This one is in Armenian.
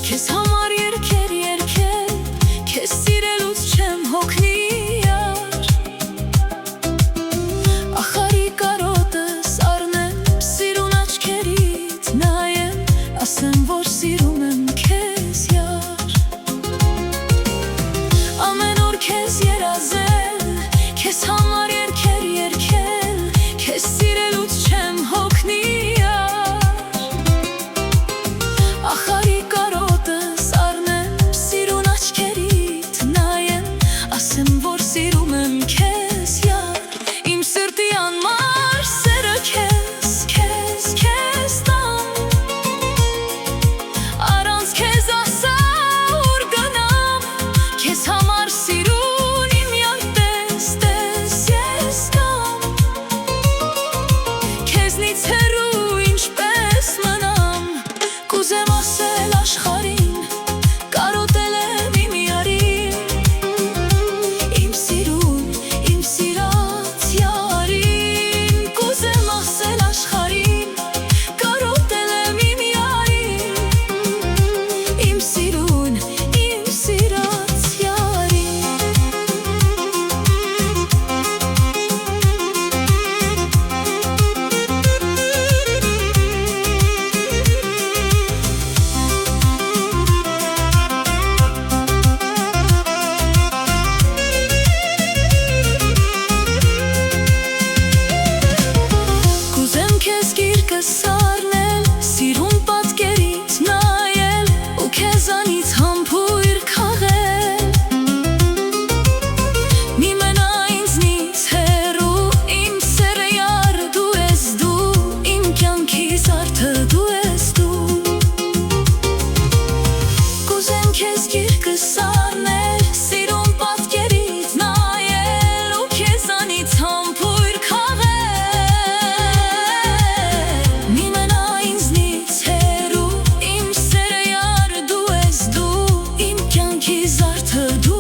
Քեզ համար երգեր երգել, քեզ սիրելուց չեմ հոգնի յար, ախարի կարոտս առնեմ, սիրուն աչքերիդ նայեմ, ասեմ, որ սիրում եմ քեզ յար, ամեն օր քեզ երազել, քեզ համար երգեր երգել, քեզ սիրելուց չեմ հոգնի յար, ախարի սառնել, սիրուն պատկերից նայել ու քեզանից համբույր քաղել, մի մնա ինձնից հեռու, իմ սերը յար դու ես դու, իմ կյանքի զարդը դու ես դու, կուզեմ քեզ գիրկը սառնել, սիրուն պատկերից նայել ու քեզանից համբույր քաղել, to